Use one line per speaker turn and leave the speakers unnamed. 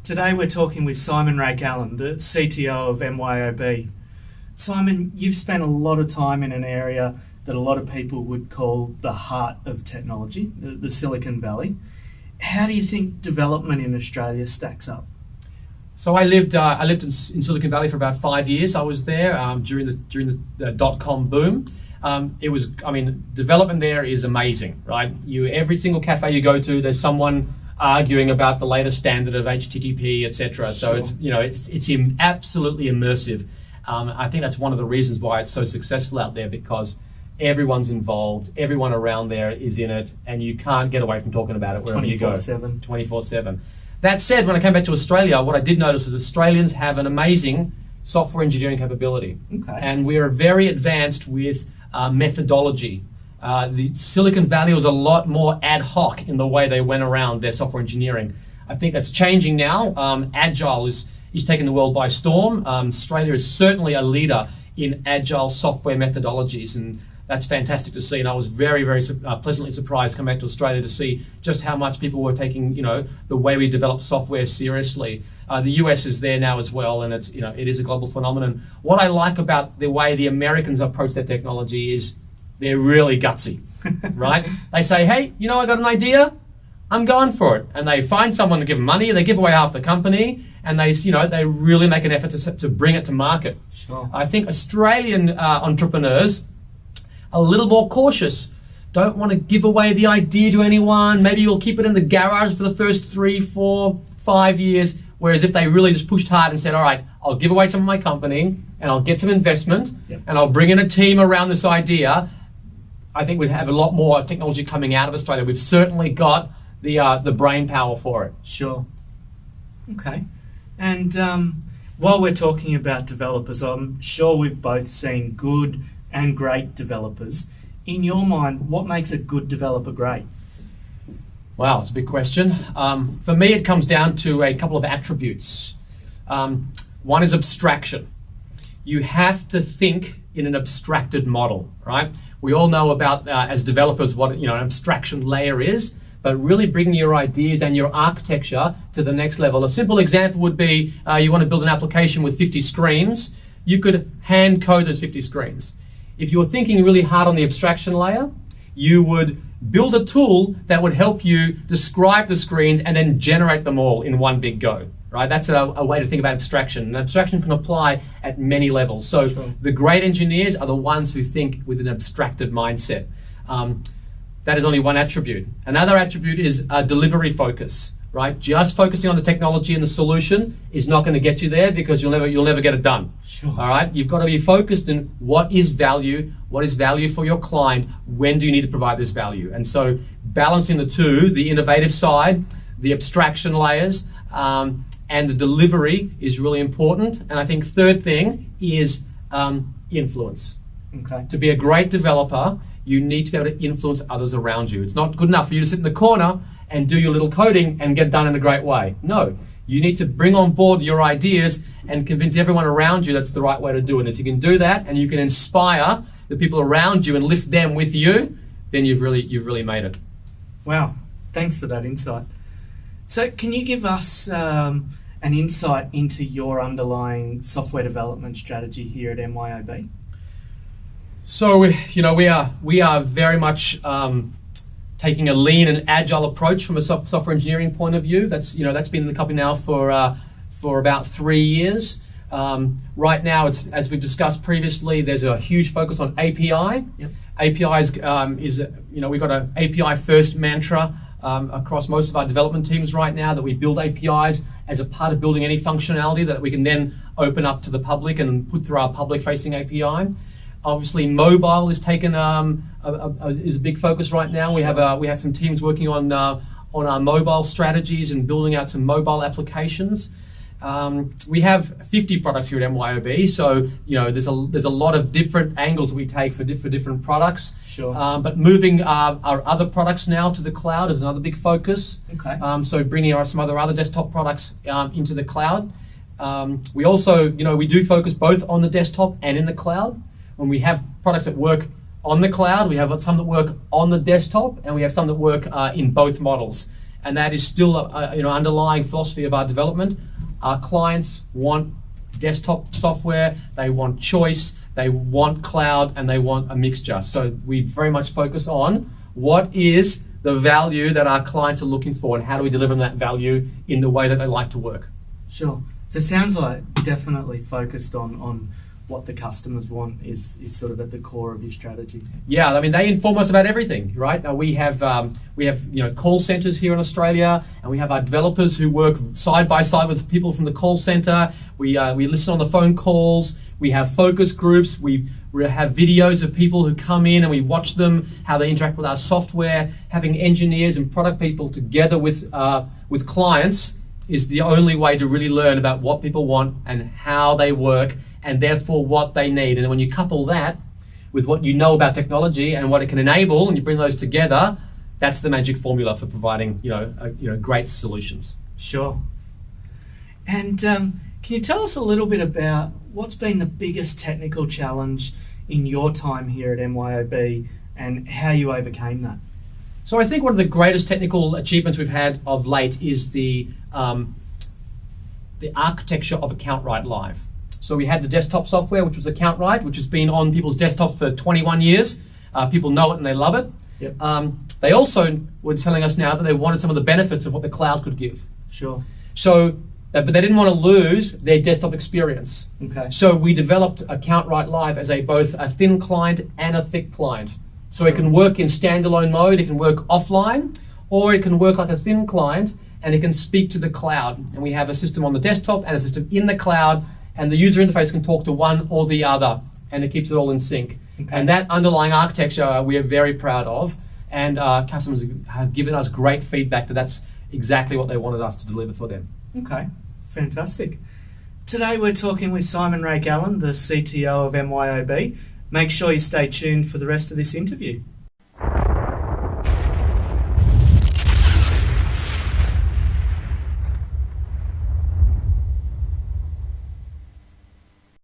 Today we're talking with Simon Raik-Allen, the CTO of MYOB. Simon, you've spent a lot of time in an area that a lot of people would call the heart of technology, the Silicon Valley. How do you think development in Australia stacks up?
So I lived in Silicon Valley for about 5 years. I was there during the dot-com boom. Development there is amazing, right? Every single cafe you go to, there's someone arguing about the latest standard of HTTP, etc. So
Sure.
it's absolutely immersive. I think that's one of the reasons why it's so successful out there, because everyone's involved, everyone around there is in it, and you can't get away from talking about it wherever you go.
24/7.
24/7. That said, when I came back to Australia, what I did notice is Australians have an amazing software engineering capability.
Okay.
And we are very advanced with methodology. The Silicon Valley was a lot more ad hoc in the way they went around their software engineering. I think that's changing now. Agile is taking the world by storm. Australia is certainly a leader in agile software methodologies, and that's fantastic to see. And I was very, very pleasantly surprised coming back to Australia to see just how much people were taking, the way we develop software seriously. The US is there now as well, and it is a global phenomenon. What I like about the way the Americans approach their technology is they're really gutsy, right? They say, hey, I got an idea, I'm going for it. And they find someone to give them money, they give away half the company, and they really make an effort to bring it to market.
Sure.
I think Australian entrepreneurs are a little more cautious, don't want to give away the idea to anyone. Maybe you'll keep it in the garage for the first 3, 4, 5 years. Whereas if they really just pushed hard and said, all right, I'll give away some of my company and I'll get some investment and I'll bring in a team around this idea, I think we'd have a lot more technology coming out of Australia. We've certainly got the brain power for it.
Sure. Okay. And while we're talking about developers, I'm sure we've both seen good and great developers. In your mind, what makes a good developer great?
Wow, it's a big question. For me, it comes down to a couple of attributes. One is abstraction. You have to think in an abstracted model, right? We all know about, as developers, what an abstraction layer is, but really bringing your ideas and your architecture to the next level. A simple example would be you want to build an application with 50 screens. You could hand code those 50 screens. If you were thinking really hard on the abstraction layer, you would build a tool that would help you describe the screens and then generate them all in one big go, right? That's a way to think about abstraction. And abstraction can apply at many levels. So
Sure.
The great engineers are the ones who think with an abstracted mindset. That is only one attribute. Another attribute is delivery focus, right? Just focusing on the technology and the solution is not going to get you there, because you'll never get it done.
Sure.
All right, you've got to be focused in what is value for your client, when do you need to provide this value? And so balancing the two, the innovative side, the abstraction layers, and the delivery is really important. And I think third thing is influence.
Okay.
To be a great developer, you need to be able to influence others around you. It's not good enough for you to sit in the corner and do your little coding and get done in a great way. No, you need to bring on board your ideas and convince everyone around you that's the right way to do it. And if you can do that and you can inspire the people around you and lift them with you, then you've really made it.
Wow. Thanks for that insight. So can you give us an insight into your underlying software development strategy here at MYOB?
So we are very much taking a lean and agile approach from a software engineering point of view. That's been in the company now for about 3 years. Right now, it's, as we've discussed previously, there's a huge focus on API.
Yep.
API we've got an API first mantra across most of our development teams right now, that we build APIs as a part of building any functionality that we can then open up to the public and put through our public-facing API. Obviously, mobile is taken is a big focus right now. We have some teams working on our mobile strategies and building out some mobile applications. We have 50 products here at MYOB, so there's a lot of different angles that we take for different products.
Sure.
But moving our other products now to the cloud is another big focus.
Okay.
So bringing some other desktop products into the cloud. We also, we do focus both on the desktop and in the cloud. When we have products that work on the cloud, we have some that work on the desktop, and we have some that work in both models. and that is still a underlying philosophy of our development. Our clients want desktop software, they want choice, they want cloud, and they want a mixture. So we very much focus on what is the value that our clients are looking for and how do we deliver them that value in the way that they like to work.
Sure. So it sounds like definitely focused on what the customers want is sort of at the core of your strategy.
Yeah, I mean they inform us about everything, right? We have call centers here in Australia, and we have our developers who work side by side with people from the call center. We listen on the phone calls. We have focus groups. We have videos of people who come in and we watch them, how they interact with our software. Having engineers and product people together with clients is the only way to really learn about what people want and how they work and therefore what they need. And when you couple that with what you know about technology and what it can enable and you bring those together, that's the magic formula for providing great solutions.
Sure. And can you tell us a little bit about what's been the biggest technical challenge in your time here at MYOB and how you overcame that?
So I think one of the greatest technical achievements we've had of late is the architecture of AccountWrite Live. So we had the desktop software, which was AccountWrite, which has been on people's desktops for 21 years. People know it and they love it.
Yep.
They also were telling us now that they wanted some of the benefits of what the cloud could give.
Sure.
So, but they didn't want to lose their desktop experience.
Okay.
So we developed AccountWrite Live as both a thin client and a thick client. So it can work in standalone mode, it can work offline, or it can work like a thin client and it can speak to the cloud. And we have a system on the desktop and a system in the cloud, and the user interface can talk to one or the other, and it keeps it all in sync.
Okay.
And that underlying architecture we are very proud of, and customers have given us great feedback that that's exactly what they wanted us to deliver for them.
Okay, fantastic. Today we're talking with Simon Raik-Allen, the CTO of MYOB. Make sure you stay tuned for the rest of this interview.